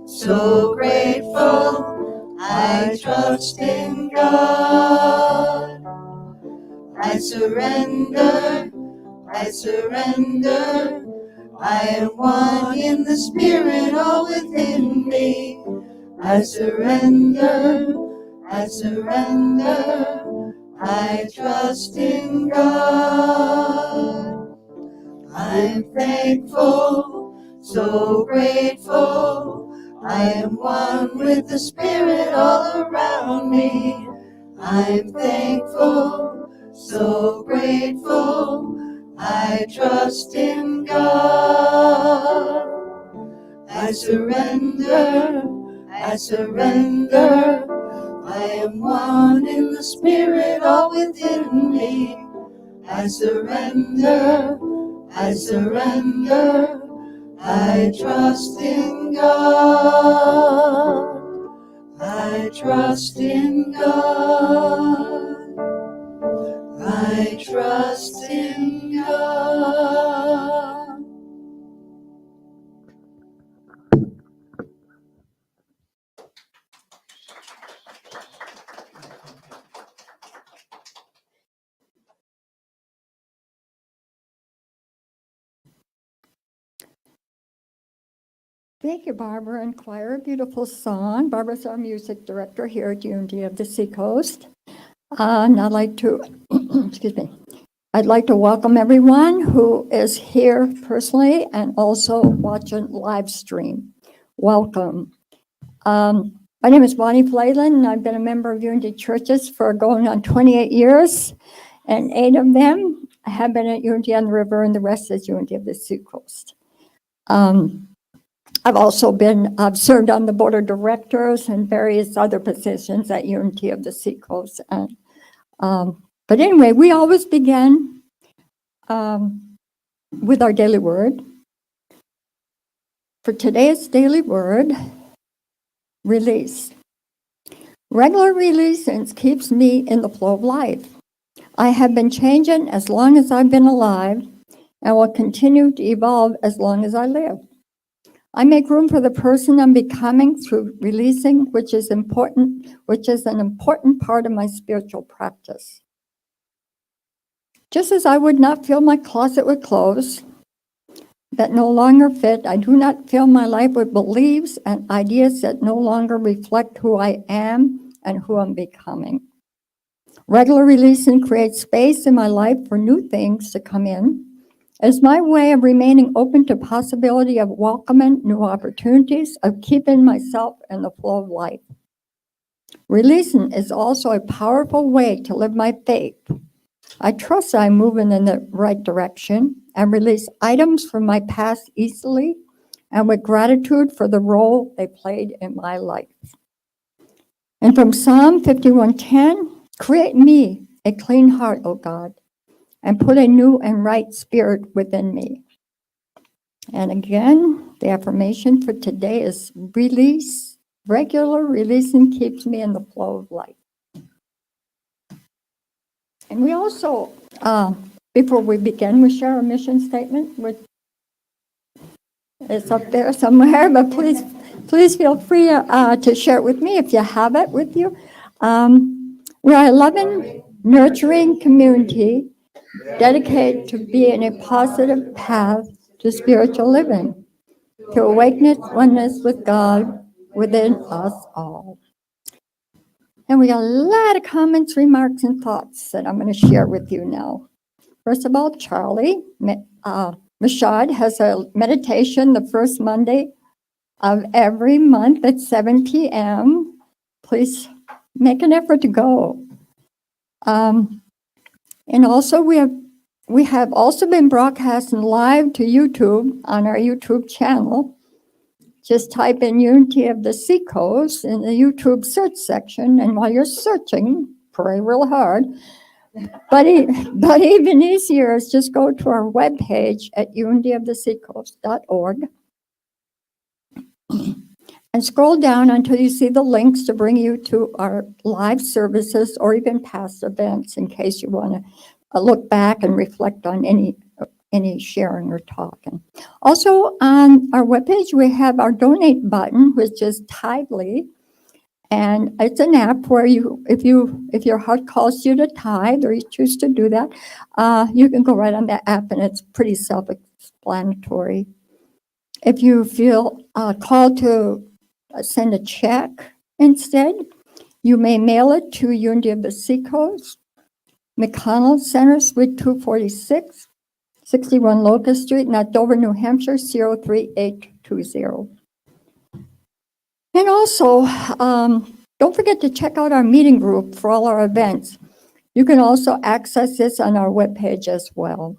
so grateful. I trust in God. I surrender, I surrender. I am one in the Spirit, all within me. I surrender, I surrender. I trust in God. I'm thankful, so grateful. I am one with the Spirit all around me. I'm thankful, so grateful. I trust in God. I surrender, I surrender. I am one in the Spirit, all within me. I surrender, I surrender. I trust in God. I trust in God. I trust in God. Thank you, Barbara and choir. Beautiful song. Barbara's our music director here at Unity of the Seacoast. And I'd like to, excuse me, I'd like to welcome everyone who is here personally and also watching live stream. Welcome. My name is Bonnie Flayland, and I've been a member of Unity Churches for going on 28 years, and 8 of them have been at Unity on the River, and the rest is Unity of the Seacoast. I've served on the board of directors and various other positions at Unity of the Seacoast. And, but anyway, we always begin with our daily word. For today's daily word, release. Regular releasing keeps me in the flow of life. I have been changing as long as I've been alive and will continue to evolve as long as I live. I make room for the person I'm becoming through releasing, which is an important part of my spiritual practice. Just as I would not fill my closet with clothes that no longer fit, I do not fill my life with beliefs and ideas that no longer reflect who I am and who I'm becoming. Regular releasing creates space in my life for new things to come in. It's my way of remaining open to possibility of welcoming new opportunities, of keeping myself in the flow of life. Releasing is also a powerful way to live my faith. I trust I'm moving in the right direction and release items from my past easily and with gratitude for the role they played in my life. And from Psalm 51:10, create me a clean heart, O God, and put a new and right spirit within me. And again, the affirmation for today is release. Regular releasing keeps me in the flow of life. And we also, before we begin, we share our mission statement, which is up there somewhere, but please feel free to share it with me if you have it with you. We are a loving, nurturing community dedicated to being a positive path to spiritual living, to awaken oneness with God within us all. And we got a lot of comments, remarks, and thoughts that I'm going to share with you now. First of all, Charlie Mashad has a meditation the first Monday of every month at 7 p.m. Please make an effort to go. And also we have also been broadcasting live to YouTube on our YouTube channel. Just type in Unity of the Seacoast in the YouTube search section, and while you're searching, pray real hard. But even easier is just go to our webpage at unityoftheseacoast.org and scroll down until you see the links to bring you to our live services or even past events in case you want to look back and reflect on any any sharing or talking. Also, on our webpage, we have our donate button, which is Tithely. And it's an app where if your heart calls you to tithe or you choose to do that, you can go right on that app, and it's pretty self-explanatory. If you feel called to send a check instead, you may mail it to Unity of the Seacoast, McConnell Center, Suite 246, 61 Locust Street, Dover, New Hampshire, 03820. And also, don't forget to check out our meeting group for all our events. You can also access this on our webpage as well.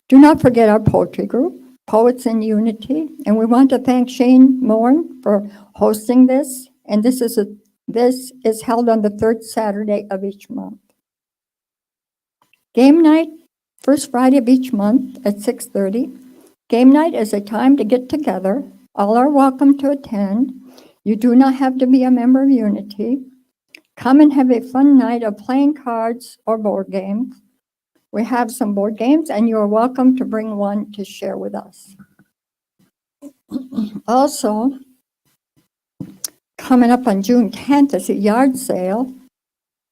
Do not forget our poetry group, Poets in Unity, and we want to thank Shane Moran for hosting this. And this is held on the third Saturday of each month. Game night, first Friday of each month at 6:30. Game night is a time to get together. All are welcome to attend. You do not have to be a member of Unity. Come and have a fun night of playing cards or board games. We have some board games, and you are welcome to bring one to share with us. Also, coming up on June 10th is a yard sale.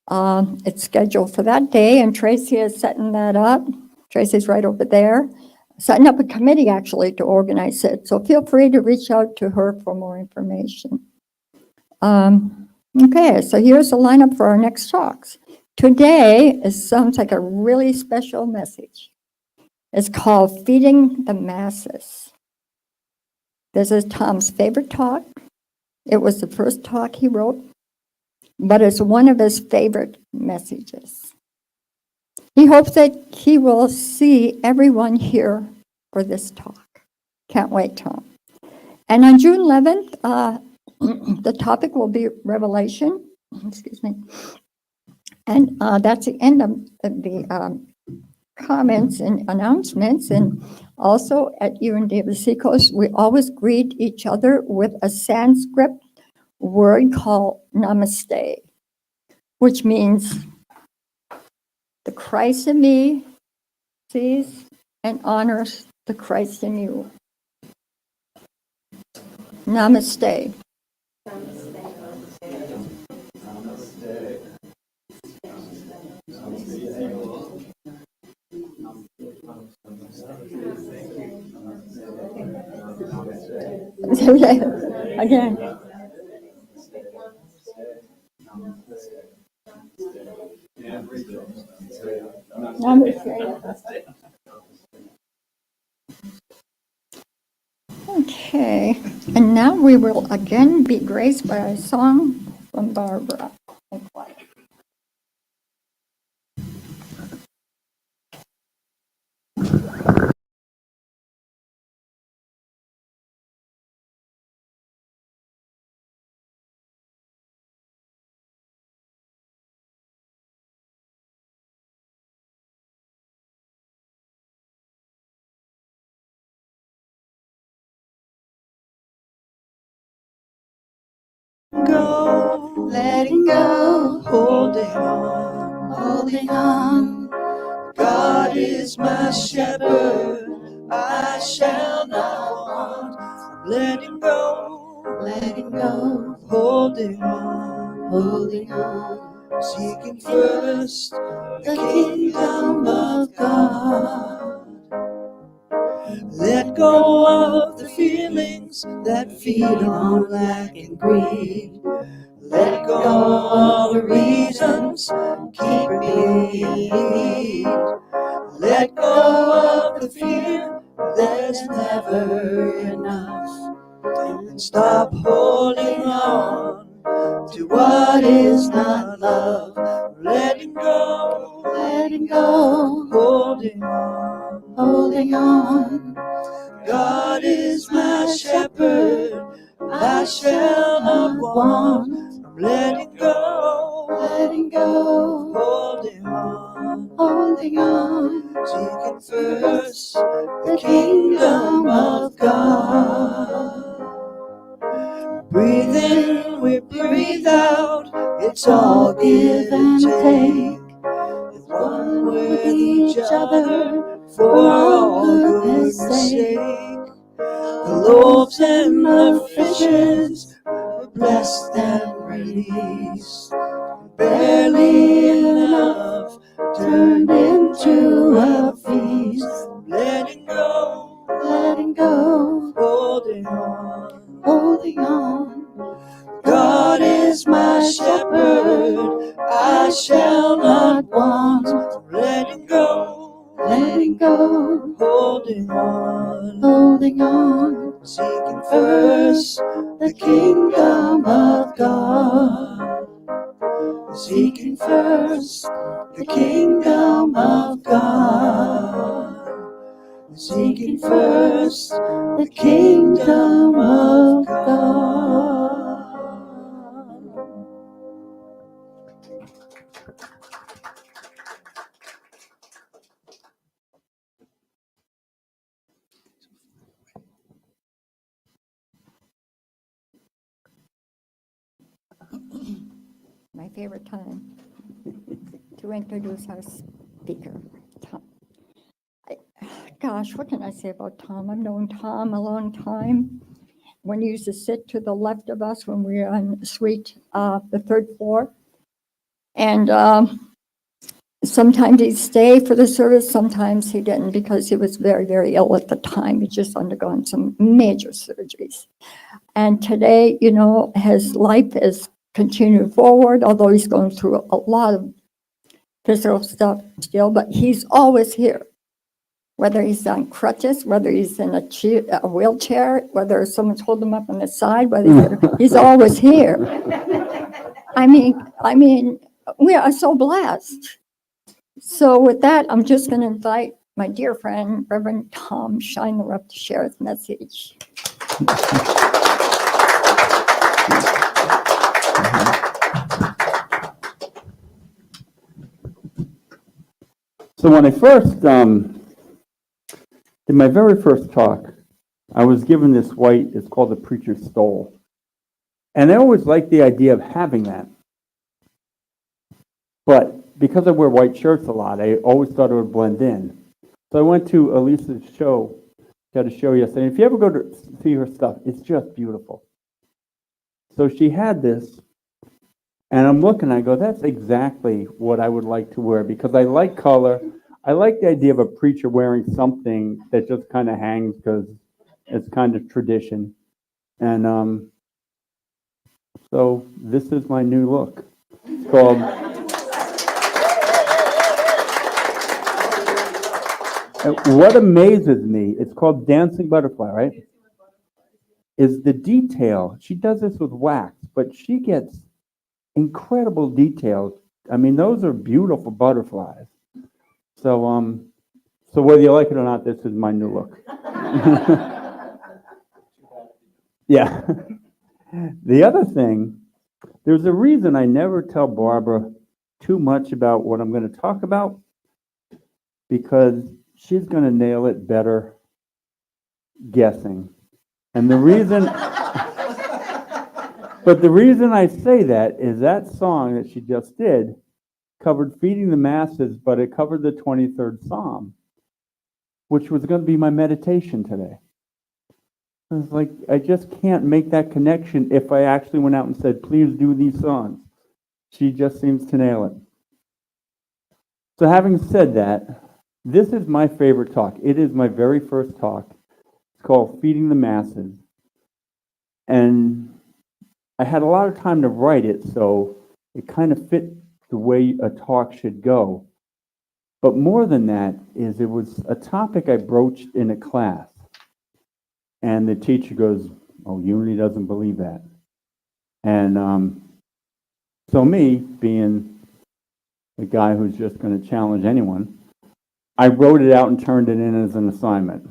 It's scheduled for that day, and Tracy is setting that up. Tracy's right over there, setting up a committee actually to organize it. So feel free to reach out to her for more information. Okay, so here's the lineup for our next talks. Today sounds like a really special message. It's called Feeding the Masses. This is Tom's favorite talk. It was the first talk he wrote, but it's one of his favorite messages. He hopes that he will see everyone here for this talk. Can't wait, Tom. And on June 11th, the topic will be Revelation. Excuse me. And that's the end of the comments and announcements. And also at Unity of the Seacoast, we always greet each other with a Sanskrit word called Namaste, which means the Christ in me sees and honors the Christ in you. Namaste. Again. Okay, and now we will again be graced by a song from Barbara. Go, letting go, holding on. God is my shepherd, I shall not want. Letting go, holding on. Seeking first the kingdom of God. Let go of the feelings that feed on lack and greed. Let go of the reasons keep me. Let go of the fear there's never enough. And stop holding on to what is not love. Letting go, holding on. God is my shepherd, I shall not want. I'm letting go, holding on. Seeking first the kingdom of God. Breathe in, we breathe out, it's all give and take. If one with each other for all goodness sake. The loaves and the fishes were blessed and released. Barely enough turned into a feast. Letting go, holding on. God is my shepherd, I shall not want. Letting go, holding on. Seeking first the kingdom of God. Seeking first the kingdom of God. Seeking first the kingdom of God. My favorite time to introduce our speaker, Tom. Gosh, what can I say about Tom? I've known Tom a long time. When he used to sit to the left of us when we were on suite, the third floor. And sometimes he'd stay for the service, sometimes he didn't because he was very, very ill at the time. He'd just undergone some major surgeries. And today, you know, his life is continuing forward, although he's going through a lot of physical stuff still, but he's always here. Whether he's on crutches, whether he's in a wheelchair, whether someone's holding him up on the side, whether he's always here. I mean, we are so blessed. So with that, I'm just going to invite my dear friend, Reverend Tom Schuyler, up to share his message. So when I first in my very first talk, I was given this white, it's called the Preacher's Stole. And I always liked the idea of having that. But because I wear white shirts a lot, I always thought it would blend in. So I went to Elisa's show, she had a show yesterday. If you ever go to see her stuff, it's just beautiful. So she had this, and I'm looking, I go, that's exactly what I would like to wear, because I like color. I like the idea of a preacher wearing something that just kind of hangs because it's kind of tradition. And so this is my new look. It's called what amazes me, it's called Dancing Butterfly, right? Is the detail. She does this with wax, but she gets incredible details. I mean, those are beautiful butterflies. So, so whether you like it or not, this is my new look. Yeah. The other thing, there's a reason I never tell Barbara too much about what I'm going to talk about, because she's going to nail it better guessing. And the reason, but the reason I say that is that song that she just did covered Feeding the Masses, but it covered the 23rd Psalm, which was going to be my meditation today. I was like, I just can't make that connection if I actually went out and said, please do these songs. She just seems to nail it. So having said that, this is my favorite talk. It is my very first talk. It's called Feeding the Masses. And I had a lot of time to write it, so it kind of fit the way a talk should go. But more than that is it was a topic I broached in a class. And the teacher goes, oh, Unity doesn't believe that. And so me, being the guy who's just going to challenge anyone, I wrote it out and turned it in as an assignment.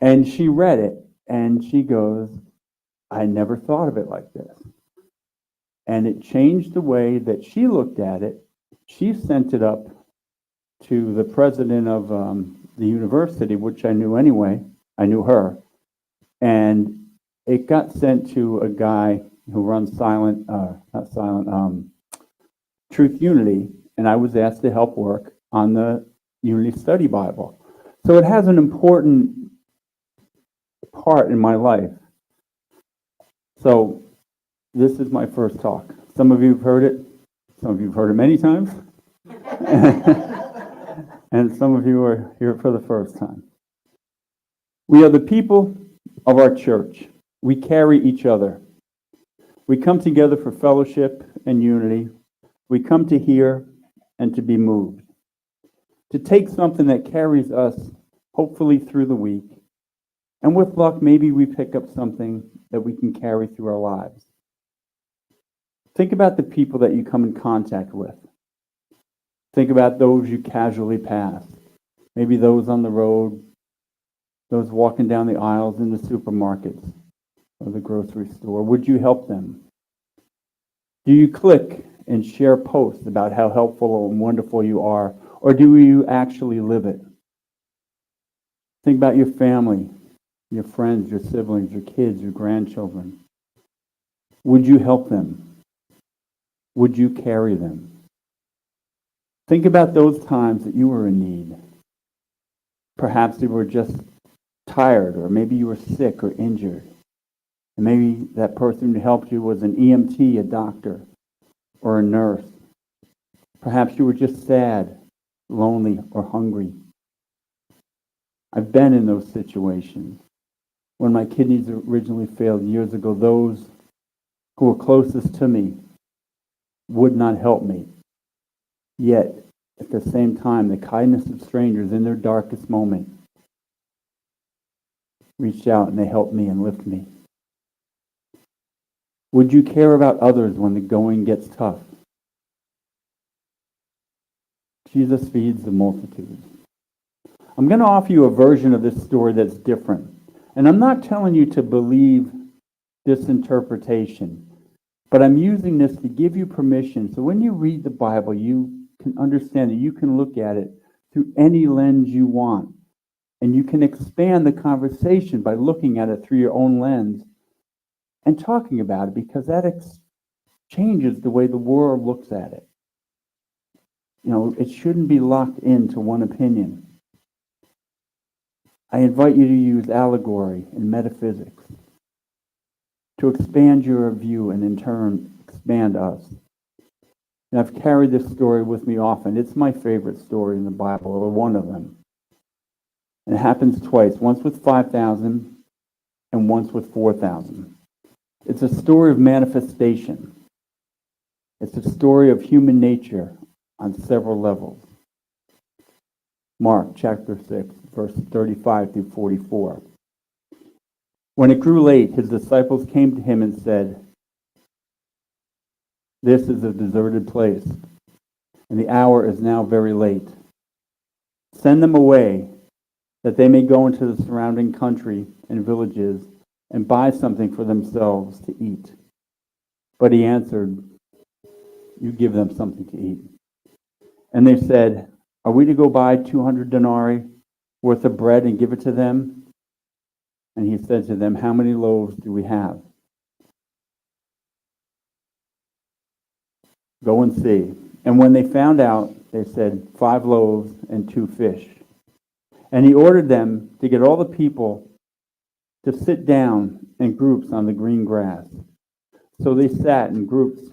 And she read it, and she goes, I never thought of it like this. And it changed the way that she looked at it. She sent it up to the president of the university, which I knew anyway. I knew her. And it got sent to a guy who runs Truth Unity. and I was asked to help work on the Unity Study Bible. So it has an important part in my life. So this is my first talk. Some of you have heard it. Some of you have heard it many times. And some of you are here for the first time. We are the people of our church. We carry each other. We come together for fellowship and unity. We come to hear and to be moved. To take something that carries us, hopefully through the week. And with luck, maybe we pick up something that we can carry through our lives. Think about the people that you come in contact with. Think about those you casually pass. Maybe those on the road, those walking down the aisles in the supermarkets or the grocery store. Would you help them? Do you click and share posts about how helpful and wonderful you are, or do you actually live it? Think about your family, your friends, your siblings, your kids, your grandchildren. Would you help them? Would you carry them? Think about those times that you were in need. Perhaps you were just tired, or maybe you were sick or injured. And maybe that person who helped you was an EMT, a doctor, or a nurse. Perhaps you were just sad, lonely, or hungry. I've been in those situations. When my kidneys originally failed years ago, those who were closest to me would not help me. Yet, at the same time, the kindness of strangers in their darkest moment reached out and they helped me and lifted me. Would you care about others when the going gets tough? Jesus feeds the multitudes. I'm going to offer you a version of this story that's different. And I'm not telling you to believe this interpretation, but I'm using this to give you permission. So when you read the Bible, you can understand that you can look at it through any lens you want. And you can expand the conversation by looking at it through your own lens and talking about it, because that changes the way the world looks at it. You know, it shouldn't be locked into one opinion. I invite you to use allegory and metaphysics to expand your view and in turn expand us. And I've carried this story with me often. It's my favorite story in the Bible, or one of them. And it happens twice, once with 5,000 and once with 4,000. It's a story of manifestation. It's a story of human nature on several levels. Mark chapter 6, verses 35 through 44. When it grew late, his disciples came to him and said, "This is a deserted place, and the hour is now very late. Send them away, that they may go into the surrounding country and villages and buy something for themselves to eat." But he answered, "You give them something to eat." And they said, "Are we to go buy 200 denarii worth of bread and give it to them?" And he said to them, "How many loaves do we have? Go and see." And when they found out, they said, 5 loaves and 2 fish. And he ordered them to get all the people to sit down in groups on the green grass. So they sat in groups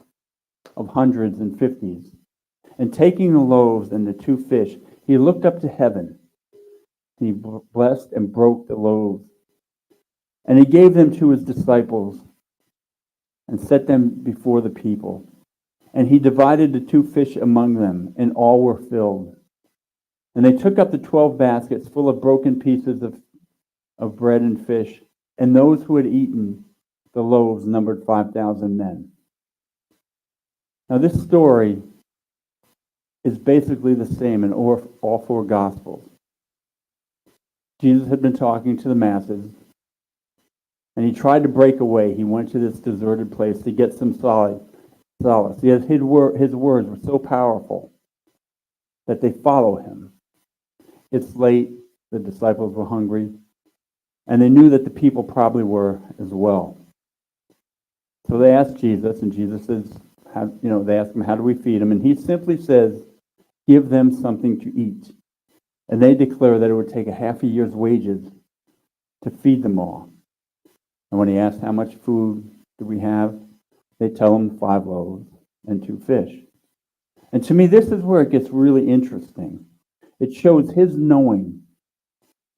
of hundreds and fifties. And taking the loaves and the 2 fish, he looked up to heaven. He blessed and broke the loaves. And he gave them to his disciples and set them before the people. And he divided the 2 fish among them, and all were filled. And they took up the 12 baskets full of broken pieces of bread and fish, and those who had eaten the loaves numbered 5,000 men. Now this story is basically the same in all 4 Gospels. Jesus had been talking to the masses, and he tried to break away. He went to this deserted place to get some solace. Yet his words were so powerful that they follow him. It's late, the disciples were hungry, and they knew that the people probably were as well. So they asked Jesus, and Jesus says, they ask him, "How do we feed them?" And he simply says give them something to eat. And they declare that it would take a half a year's wages to feed them all. And when he asks how much food do we have, they tell him 5 loaves and 2 fish. And to me, this is where it gets really interesting. It shows his knowing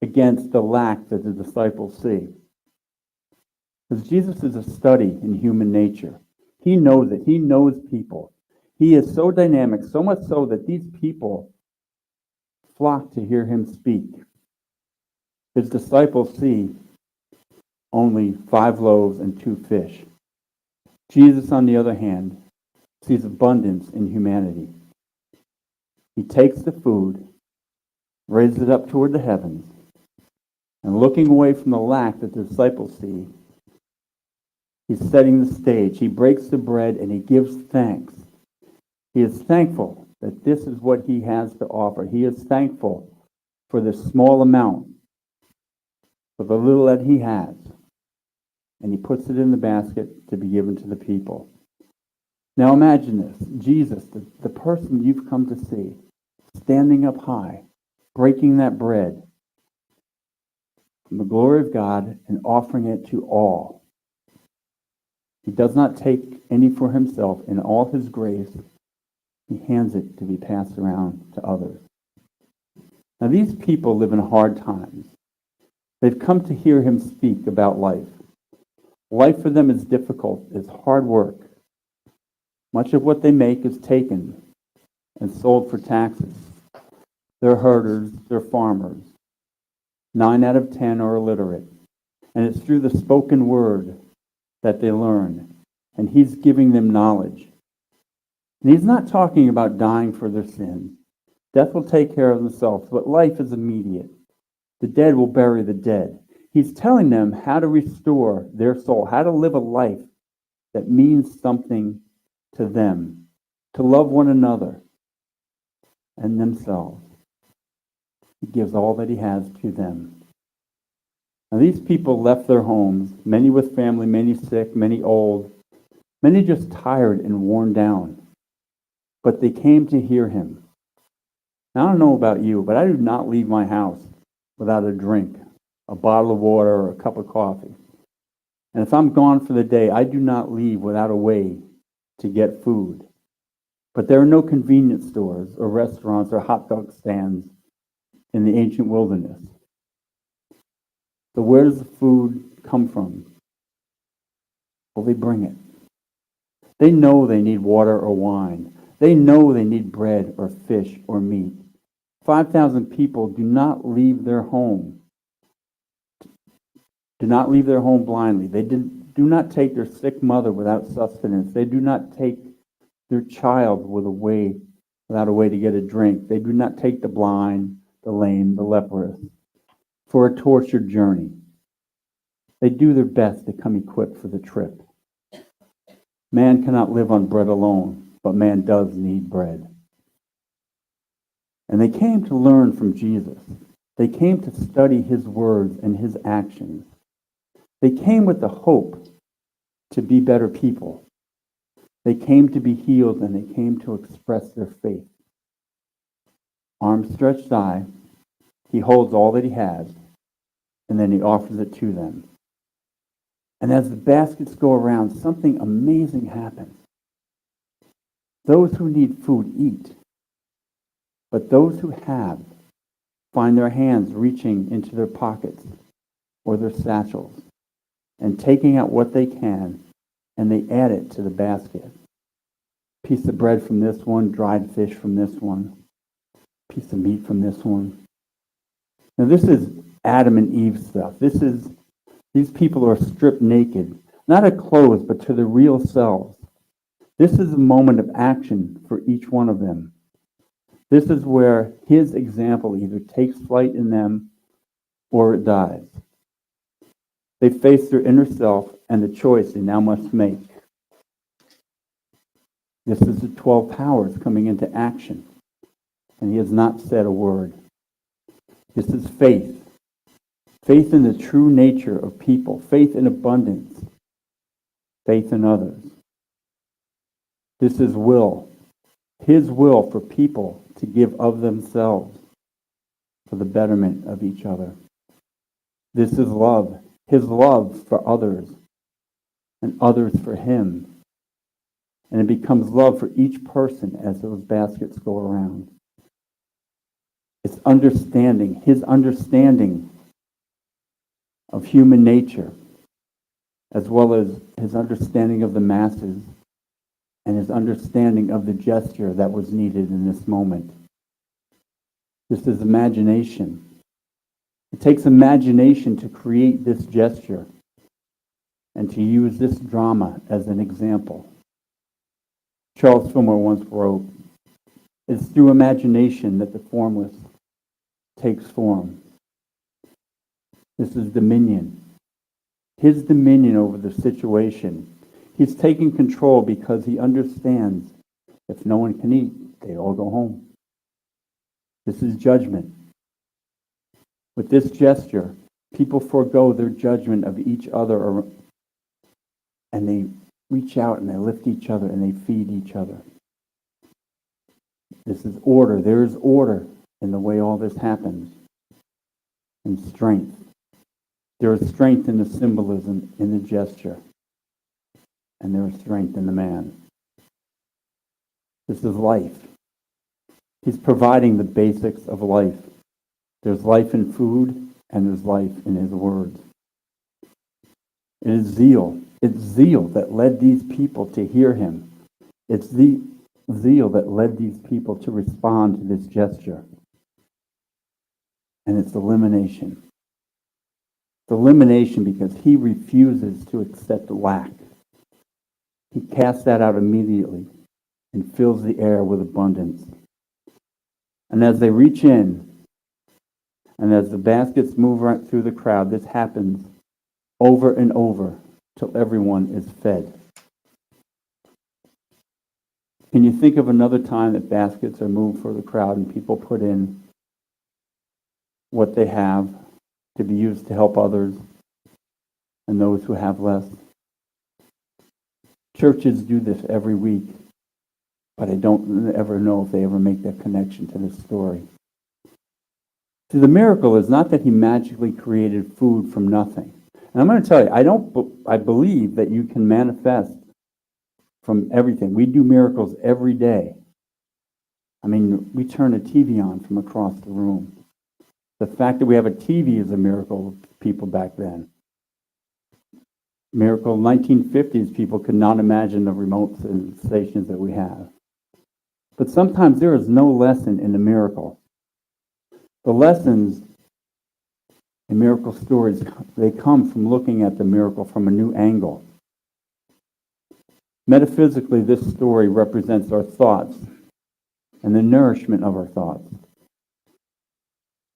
against the lack that the disciples see. Because Jesus is a study in human nature. He knows it. He knows people. He is so dynamic, so much so that these people flock to hear him speak. His disciples see only 5 loaves and 2 fish. Jesus, on the other hand, sees abundance in humanity. He takes the food, raises it up toward the heavens, and looking away from the lack that the disciples see, he's setting the stage. He breaks the bread and he gives thanks. He is thankful that this is what he has to offer. He is thankful for the small amount, for the little that he has. And he puts it in the basket to be given to the people. Now imagine this. Jesus, the person you've come to see, standing up high, breaking that bread from the glory of God and offering it to all. He does not take any for himself. In all his grace, he hands it to be passed around to others. Now these people live in hard times. They've come to hear him speak about life. Life for them is difficult, it's hard work. Much of what they make is taken and sold for taxes. They're herders, they're farmers. 9 out of 10 are illiterate. And it's through the spoken word that they learn. And he's giving them knowledge. And he's not talking about dying for their sins. Death will take care of themselves, but life is immediate. The dead will bury the dead. He's telling them how to restore their soul, how to live a life that means something to them, to love one another and themselves. He gives all that he has to them. Now these people left their homes, many with family, many sick, many old, many just tired and worn down. But they came to hear him. Now, I don't know about you, but I do not leave my house without a drink, a bottle of water, or a cup of coffee. And if I'm gone for the day, I do not leave without a way to get food. But there are no convenience stores or restaurants or hot dog stands in the ancient wilderness. So where does the food come from? Well, they bring it. They know they need water or wine. They know they need bread or fish or meat. 5,000 people do not leave their home. Do not leave their home blindly. They do not take their sick mother without sustenance. They do not take their child without a way to get a drink. They do not take the blind, the lame, the leprous for a tortured journey. They do their best to come equipped for the trip. Man cannot live on bread alone, but man does need bread. And they came to learn from Jesus. They came to study his words and his actions. They came with the hope to be better people. They came to be healed, and they came to express their faith. Arms stretched high, he holds all that he has, and then he offers it to them. And as the baskets go around, something amazing happens. Those who need food eat, but those who have find their hands reaching into their pockets or their satchels and taking out what they can, and they add it to the basket. Piece of bread from this one, dried fish from this one, piece of meat from this one. Now this is Adam and Eve stuff. These people are stripped naked, not of clothes, but to their real selves. This is a moment of action for each one of them. This is where his example either takes flight in them or it dies. They face their inner self and the choice they now must make. This is the 12 powers coming into action, and he has not said a word. This is faith. Faith in the true nature of people. Faith in abundance. Faith in others. This is will. His will for people to give of themselves for the betterment of each other. This is love, his love for others and others for him. And it becomes love for each person as those baskets go around. It's understanding, his understanding of human nature, as well as his understanding of the masses and his understanding of the gesture that was needed in this moment. This is imagination. It takes imagination to create this gesture and to use this drama as an example. Charles Fillmore once wrote, "It's through imagination that the formless takes form." This is dominion. His dominion over the situation. He's taking control because he understands if no one can eat, they all go home. This is judgment. With this gesture, people forego their judgment of each other and they reach out and they lift each other and they feed each other. This is order. There is order in the way all this happens. And strength. There is strength in the symbolism, in the gesture. And there is strength in the man. This is life. He's providing the basics of life. There's life in food, and there's life in his words. It is zeal. It's zeal that led these people to hear him. It's the zeal that led these people to respond to this gesture. And it's elimination. It's elimination because he refuses to accept lack. He casts that out immediately and fills the air with abundance. And as they reach in, and as the baskets move right through the crowd, this happens over and over till everyone is fed. Can you think of another time that baskets are moved for the crowd and people put in what they have to be used to help others and those who have less? Churches do this every week, but I don't ever know if they ever make that connection to this story. See, the miracle is not that he magically created food from nothing. And I'm going to tell you, I believe that you can manifest from everything. We do miracles every day. I mean, we turn a TV on from across the room. The fact that we have a TV is a miracle of people back then. Miracle 1950s, people could not imagine the remote stations that we have. But sometimes there is no lesson in a miracle. The lessons in miracle stories, they come from looking at the miracle from a new angle. Metaphysically, this story represents our thoughts and the nourishment of our thoughts.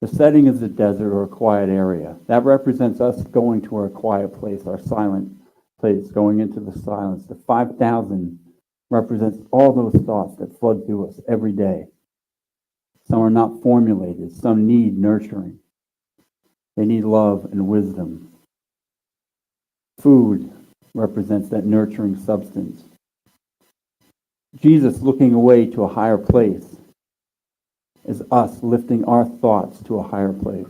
The setting is a desert or a quiet area. That represents us going to our quiet place, our silent place, going into the silence. The 5,000 represents all those thoughts that flood through us every day. Some are not formulated. Some need nurturing. They need love and wisdom. Food represents that nurturing substance. Jesus looking away to a higher place is us lifting our thoughts to a higher place.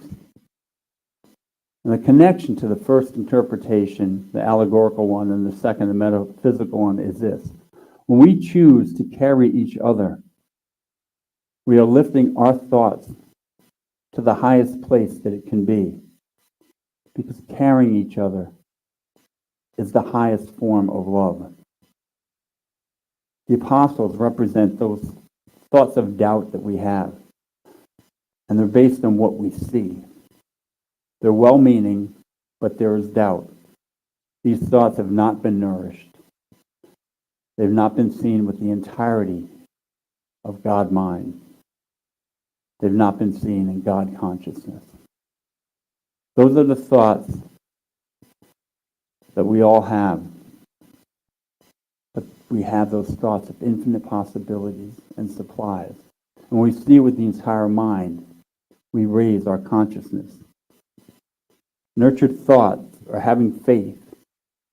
And the connection to the first interpretation, the allegorical one, and the second, the metaphysical one, is this. When we choose to carry each other, we are lifting our thoughts to the highest place that it can be. Because carrying each other is the highest form of love. The apostles represent those thoughts of doubt that we have. And they're based on what we see. They're well-meaning, but there is doubt. These thoughts have not been nourished. They've not been seen with the entirety of God mind. They've not been seen in God consciousness. Those are the thoughts that we all have. But we have those thoughts of infinite possibilities and supplies. And when we see it with the entire mind, we raise our consciousness. Nurtured thought, or having faith,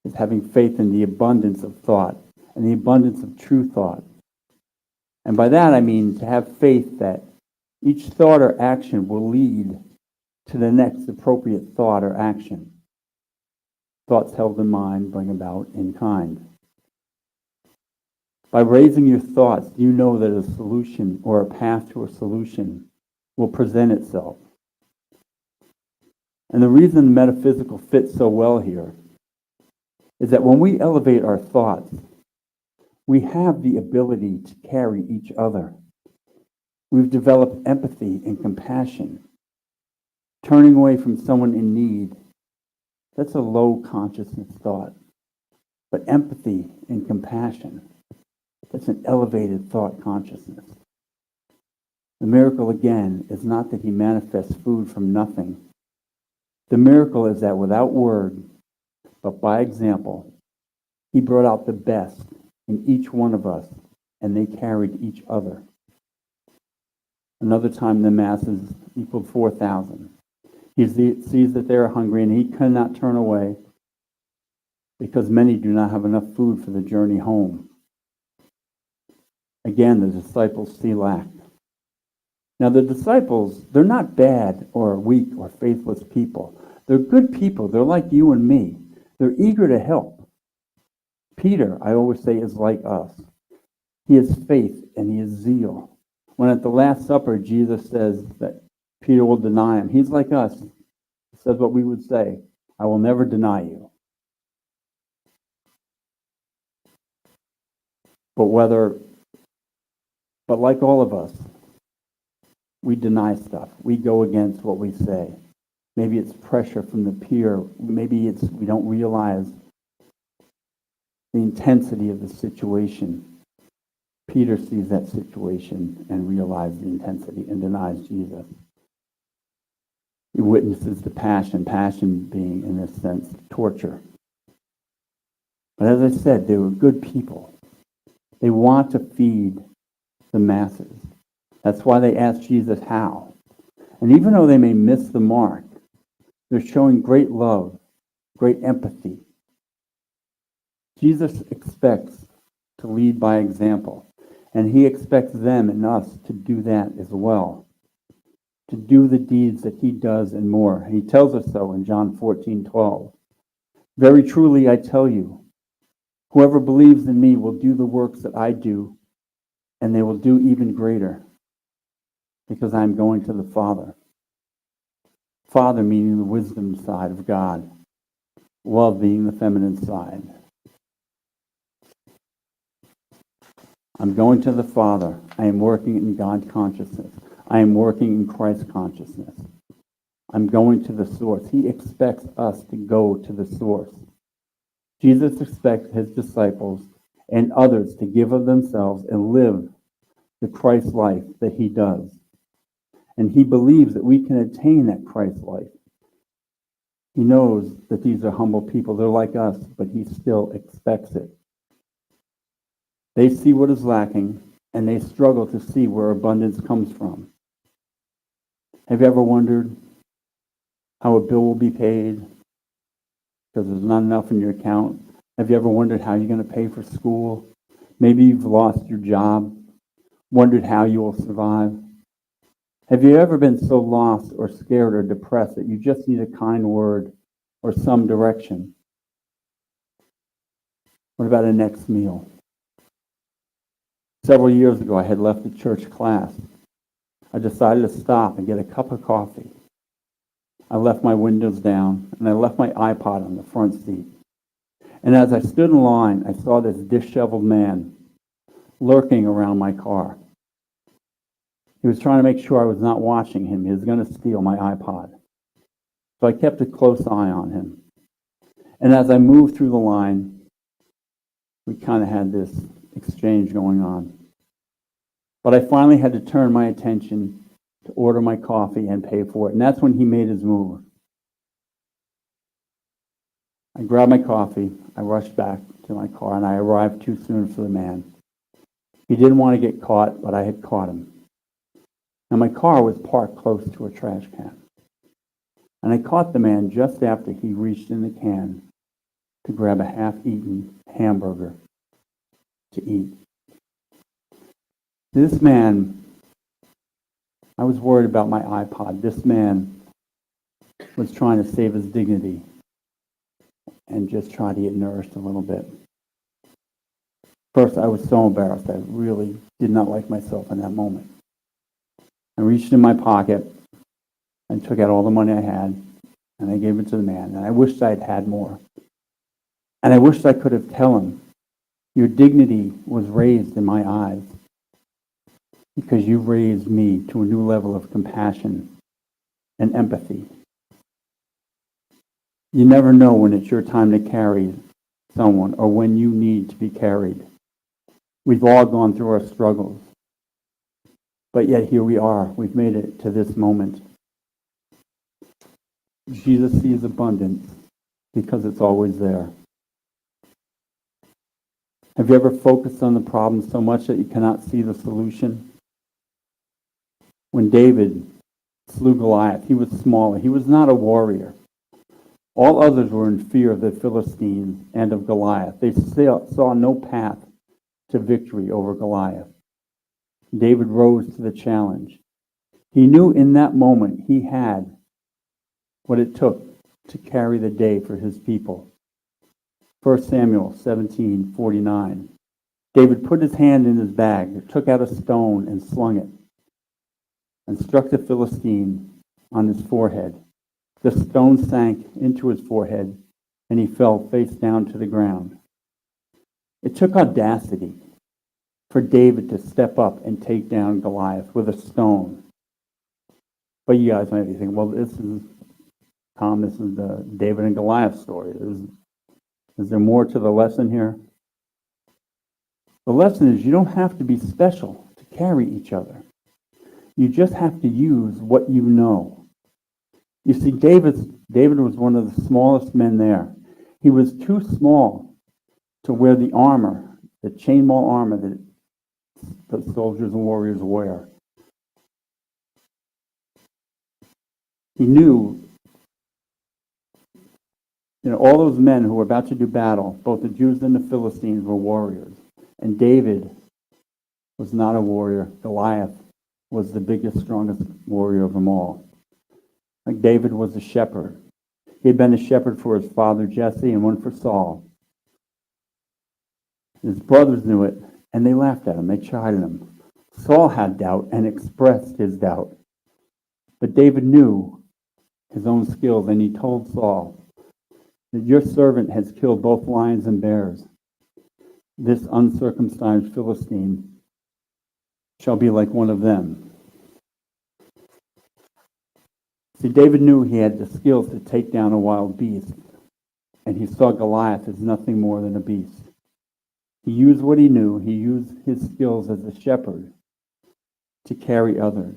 is having faith in the abundance of thought and the abundance of true thought. And by that I mean to have faith that each thought or action will lead to the next appropriate thought or action. Thoughts held in mind bring about in kind. By raising your thoughts, you know that a solution or a path to a solution will present itself. And the reason metaphysical fits so well here is that when we elevate our thoughts, we have the ability to carry each other. We've developed empathy and compassion. Turning away from someone in need, that's a low consciousness thought. But empathy and compassion, that's an elevated thought consciousness. The miracle, again, is not that he manifests food from nothing. The miracle is that without word, but by example, he brought out the best in each one of us, and they carried each other. Another time the masses equaled 4,000. He sees that they are hungry, and he cannot turn away because many do not have enough food for the journey home. Again, the disciples see lack. Now, the disciples, they're not bad or weak or faithless people. They're good people. They're like you and me. They're eager to help. Peter, I always say, is like us. He has faith and he has zeal. When at the Last Supper, Jesus says that Peter will deny him, he's like us. He says what we would say, I will never deny you. But like all of us, we deny stuff. We go against what we say. Maybe it's pressure from the peer. Maybe it's we don't realize the intensity of the situation. Peter sees that situation and realizes the intensity and denies Jesus. He witnesses the passion being, in this sense, torture. But as I said, they were good people. They want to feed the masses. That's why they asked Jesus how. And even though they may miss the mark, they're showing great love, great empathy. Jesus expects to lead by example, and he expects them and us to do that as well, to do the deeds that he does and more. He tells us so in John 14:12. Very truly I tell you, whoever believes in me will do the works that I do, and they will do even greater, because I'm going to the Father. Father meaning the wisdom side of God, love being the feminine side. I'm going to the Father. I am working in God consciousness. I am working in Christ consciousness. I'm going to the source. He expects us to go to the source. Jesus expects his disciples and others to give of themselves and live the Christ life that he does. And he believes that we can attain that Christ life. He knows that these are humble people. They're like us, but he still expects it. They see what is lacking, and they struggle to see where abundance comes from. Have you ever wondered how a bill will be paid because there's not enough in your account? Have you ever wondered how you're going to pay for school? Maybe you've lost your job, wondered how you will survive. Have you ever been so lost or scared or depressed that you just need a kind word or some direction? What about a next meal? Several years ago, I had left a church class. I decided to stop and get a cup of coffee. I left my windows down, and I left my iPod on the front seat. And as I stood in line, I saw this disheveled man lurking around my car. He was trying to make sure I was not watching him. He was going to steal my iPod. So I kept a close eye on him. And as I moved through the line, we kind of had this exchange going on. But I finally had to turn my attention to order my coffee and pay for it. And that's when he made his move. I grabbed my coffee, I rushed back to my car, and I arrived too soon for the man. He didn't want to get caught, but I had caught him. Now my car was parked close to a trash can. And I caught the man just after he reached in the can to grab a half-eaten hamburger to eat. This man, I was worried about my iPod. This man was trying to save his dignity and just try to get nourished a little bit. First, I was so embarrassed. I really did not like myself in that moment. I reached in my pocket and took out all the money I had, and I gave it to the man. And I wished I'd had more. And I wished I could have told him, your dignity was raised in my eyes because you raised me to a new level of compassion and empathy. You never know when it's your time to carry someone or when you need to be carried. We've all gone through our struggles. But yet here we are. We've made it to this moment. Jesus sees abundance because it's always there. Have you ever focused on the problem so much that you cannot see the solution? When David slew Goliath, he was smaller. He was not a warrior. All others were in fear of the Philistines and of Goliath. They saw no path to victory over Goliath. David rose to the challenge. He knew in that moment he had what it took to carry the day for his people. 1 Samuel 17:49. David put his hand in his bag, took out a stone and slung it, and struck the Philistine on his forehead. The stone sank into his forehead, and he fell face down to the ground. It took audacity for David to step up and take down Goliath with a stone. But you guys might be thinking, well, this is the David and Goliath story. Is there more to the lesson here? The lesson is you don't have to be special to carry each other. You just have to use what you know. You see, David was one of the smallest men there. He was too small to wear the armor, the chainmail armor that the soldiers and warriors wear. He knew, all those men who were about to do battle, both the Jews and the Philistines, were warriors. And David was not a warrior. Goliath was the biggest, strongest warrior of them all. Like David was a shepherd. He had been a shepherd for his father Jesse and one for Saul. His brothers knew it, and they laughed at him. They chided him. Saul had doubt and expressed his doubt. But David knew his own skills, and he told Saul that your servant has killed both lions and bears. This uncircumcised Philistine shall be like one of them. See, David knew he had the skills to take down a wild beast, and he saw Goliath as nothing more than a beast. He used what he knew. He used his skills as a shepherd to carry others.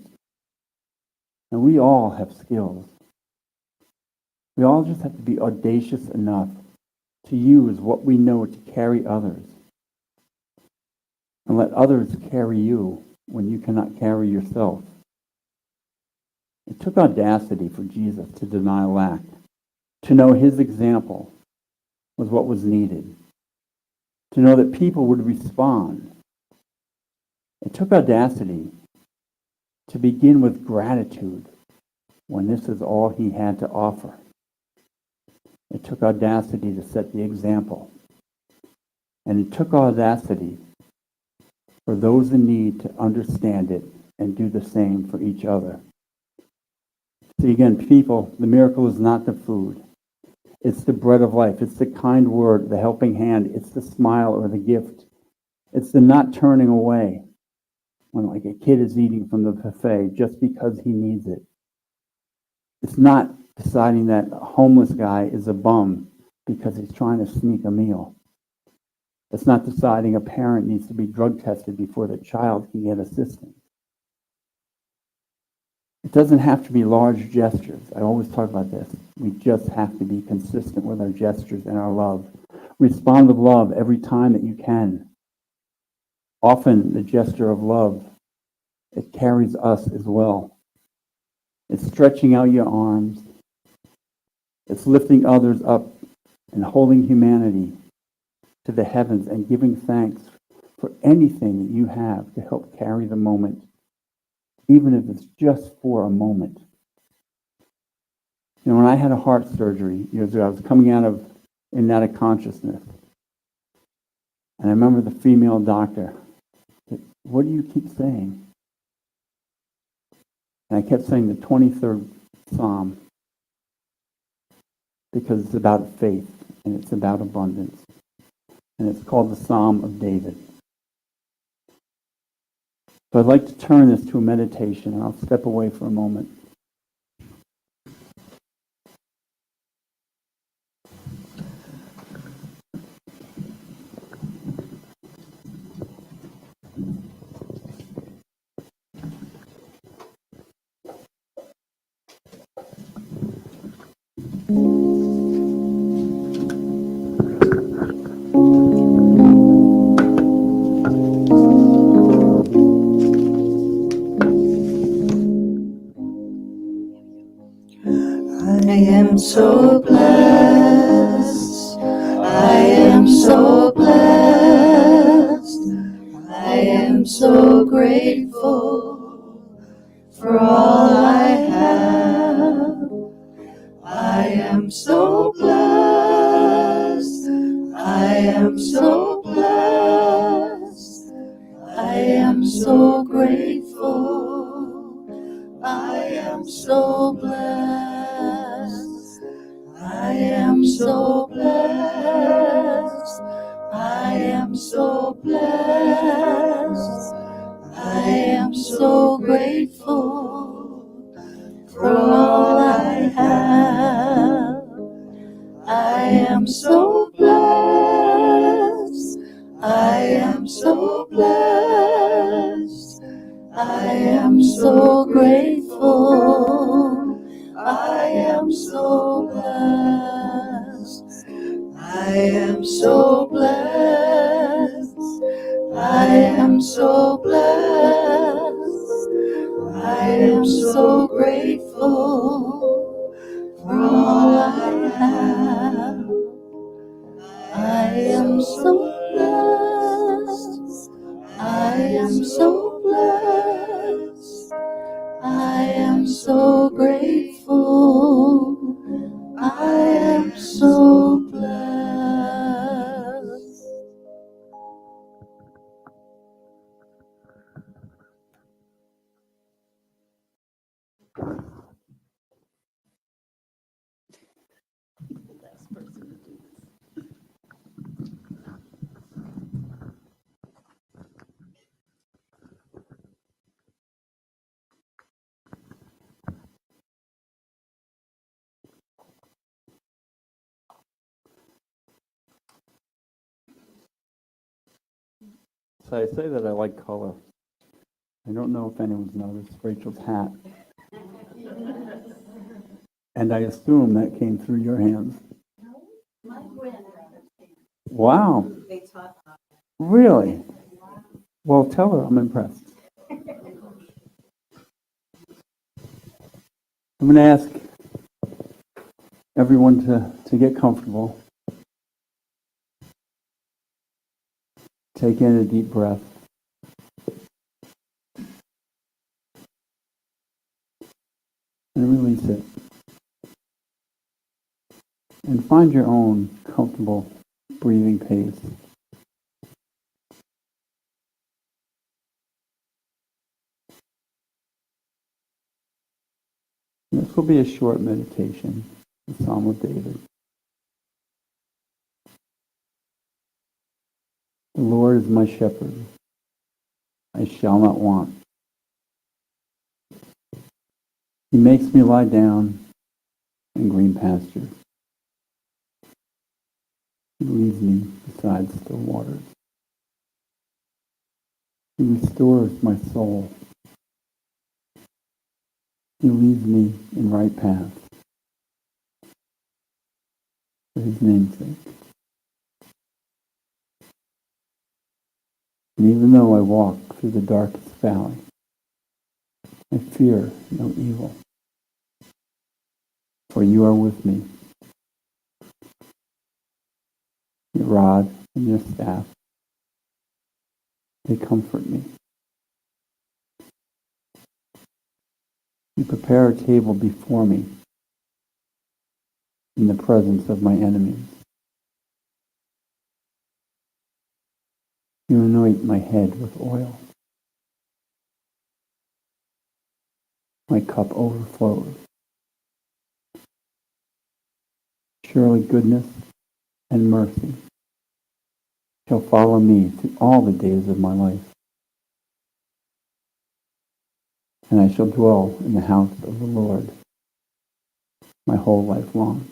And we all have skills. We all just have to be audacious enough to use what we know to carry others. And let others carry you when you cannot carry yourself. It took audacity for Jesus to deny lack. To know his example was what was needed. To know that people would respond. It took audacity to begin with gratitude when this is all he had to offer. It took audacity to set the example. And it took audacity for those in need to understand it and do the same for each other. See, again, people, the miracle is not the food. It's the bread of life. It's the kind word, the helping hand. It's the smile or the gift. It's the not turning away when like a kid is eating from the buffet just because he needs it. It's not deciding that a homeless guy is a bum because he's trying to sneak a meal. It's not deciding a parent needs to be drug tested before the child can get assistance. It doesn't have to be large gestures. I always talk about this. We just have to be consistent with our gestures and our love. Respond with love every time that you can. Often the gesture of love, it carries us as well. It's stretching out your arms. It's lifting others up and holding humanity to the heavens and giving thanks for anything that you have to help carry the moment, even if it's just for a moment. You know, when I had a heart surgery years ago, I was coming out of in and out of consciousness. And I remember the female doctor, what do you keep saying? And I kept saying the 23rd Psalm, because it's about faith and it's about abundance. And it's called the Psalm of David. So I'd like to turn this to a meditation, and I'll step away for a moment. I am so blessed. I am so blessed. I am so grateful for all I have. I am so blessed. I am so blessed. I am so grateful. I am so blessed. I am so blessed. I am so blessed. I am so grateful for all I have. I am so blessed. I am so blessed. I am so grateful. I am so blessed. I am so blessed. I am so blessed. I am so grateful for all I have. I am so blessed. I am so blessed. I am so grateful. I am so blessed. So I say that I like color. I don't know if anyone's noticed Rachel's hat. And I assume that came through your hands. Wow. Really? Well, tell her I'm impressed. I'm going to ask everyone to get comfortable. Take in a deep breath. And release it. And find your own comfortable breathing pace. This will be a short meditation, the Psalm of David. The Lord is my shepherd. I shall not want. He makes me lie down in green pasture. He leads me beside still waters. He restores my soul. He leads me in right paths for his name's sake. And even though I walk through the darkest valley, I fear no evil, for you are with me. Your rod and your staff, They comfort me. You prepare a table before me in the presence of my enemies. You anoint my head with oil. My cup overflows. Surely goodness and mercy shall follow me through all the days of my life, and I shall dwell in the house of the Lord my whole life long.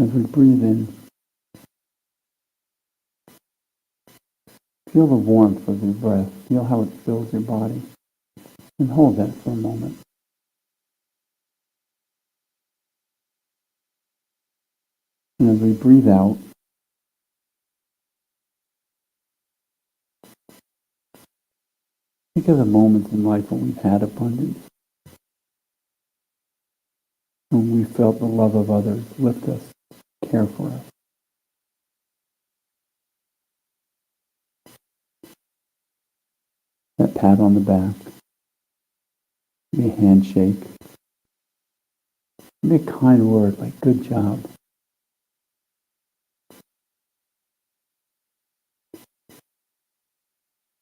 As we breathe in, feel the warmth of your breath. Feel how it fills your body. And hold that for a moment. And as we breathe out, think of the moments in life when we've had abundance, when we felt the love of others lift us, care for us. That pat on the back, maybe a handshake, maybe a kind word like good job.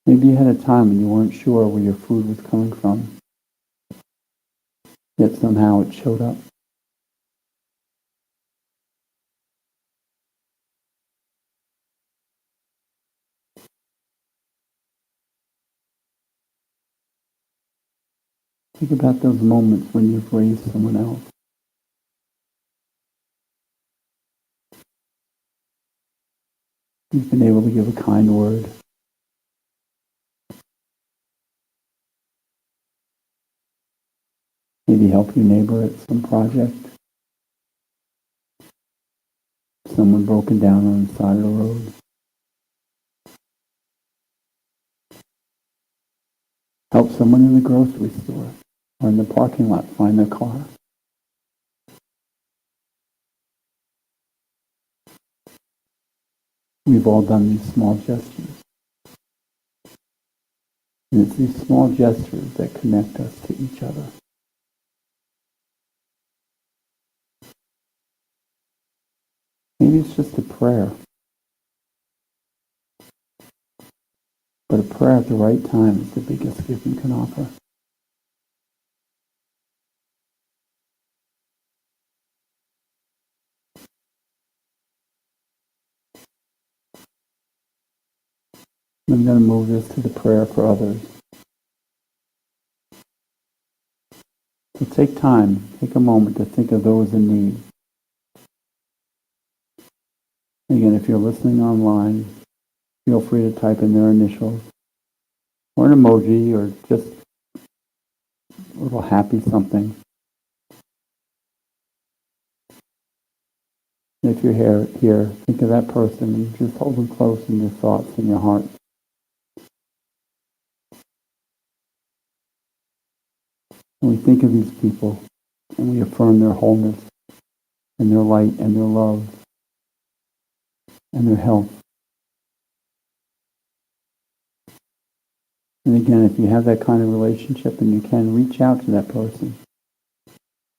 Maybe you had a time when you weren't sure where your food was coming from, yet somehow it showed up. Think about those moments when you've raised someone else. You've been able to give a kind word. Maybe help your neighbor at some project. Someone broken down on the side of the road. Help someone in the grocery store or in the parking lot find their car. We've all done these small gestures. And it's these small gestures that connect us to each other. Maybe it's just a prayer. But a prayer at the right time is the biggest gift you can offer. I'm going to move this to the prayer for others. So take time, take a moment to think of those in need. Again, if you're listening online, feel free to type in their initials or an emoji or just a little happy something. And if you're here, think of that person and just hold them close in your thoughts and your heart. And we think of these people and we affirm their wholeness and their light and their love and their health. And again, if you have that kind of relationship and you can, reach out to that person.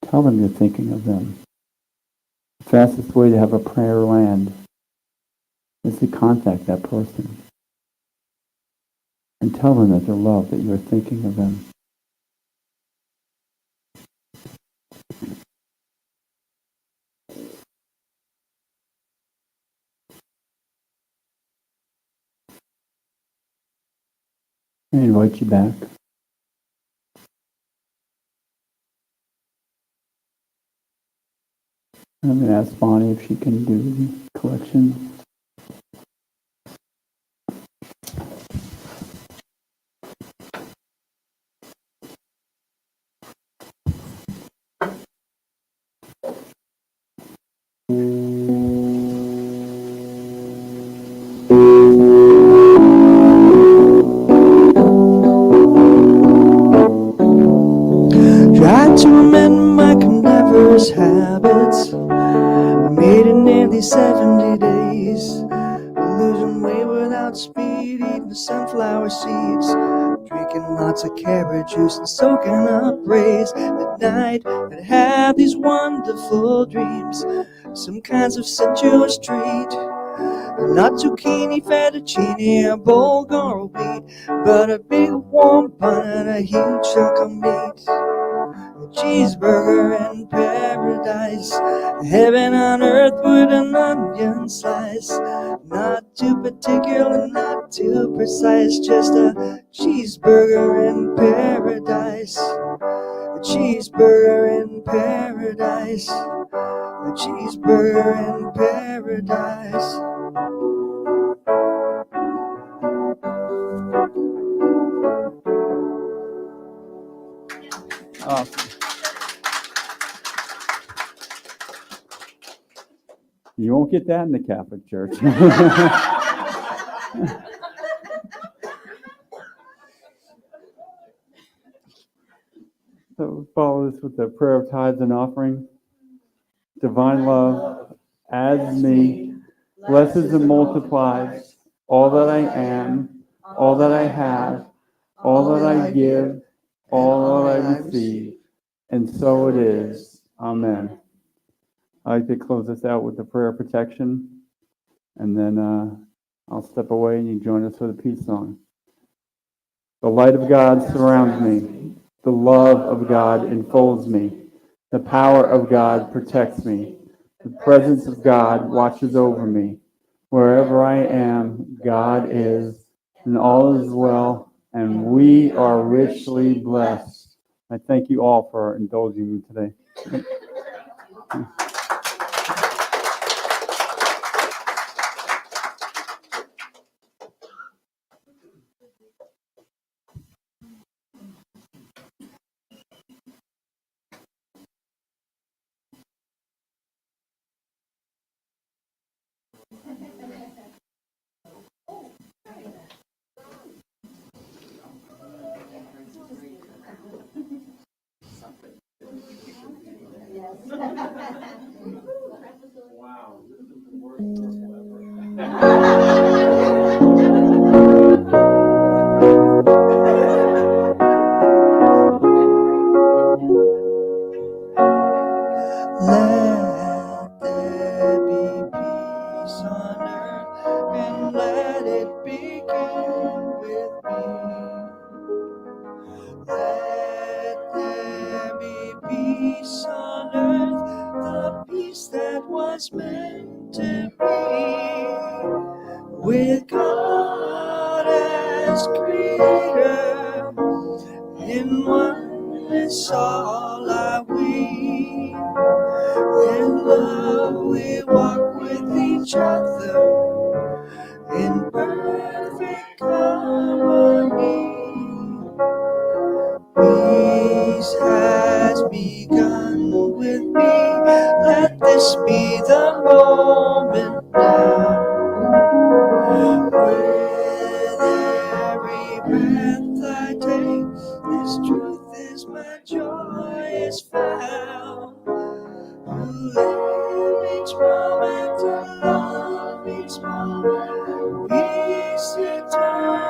Tell them you're thinking of them. The fastest way to have a prayer land is to contact that person and tell them that they're loved, that you're thinking of them. I invite you back. I'm going to ask Bonnie if she can do the collection. Tried to remember, I can never first habits made in nearly 70 days. Losing weight without speed, eating sunflower seeds, drinking lots of carrot juice and soaking up rays. At night, I'd have these wonderful dreams, some kinds of sensuous treat. Not zucchini, fettuccine, or bulgur wheat, but a big warm bun and a huge chunk of meat. A cheeseburger in paradise, heaven on earth with an onion slice. Not too particular, not too precise, just a cheeseburger in paradise. A cheeseburger in paradise. A cheeseburger in paradise. Awesome. You won't get that in the Catholic Church. So follow this with the prayer of tithes and offering. Divine love adds me, blesses and multiplies all that I am, all that I have, all that I give, all that I receive, and so it is. Amen. I'd like to close this out with the prayer of protection, and then I'll step away and you join us for the peace song. The light of God surrounds me. The love of God enfolds me. The power of God protects me. The presence of God watches over me. Wherever I am, God is, and all is well, and we are richly blessed. I thank you all for indulging me today. Let there be peace on earth, and let it begin with me. Let there be peace on earth, the peace that was meant to be, with God as creator, in oneness all are we. In love we walk with each other, in perfect harmony. Peace has begun with me. Let this be the moment now. With every breath I take, this truth is my joy is found. Live each moment to love each moment, peace eternal.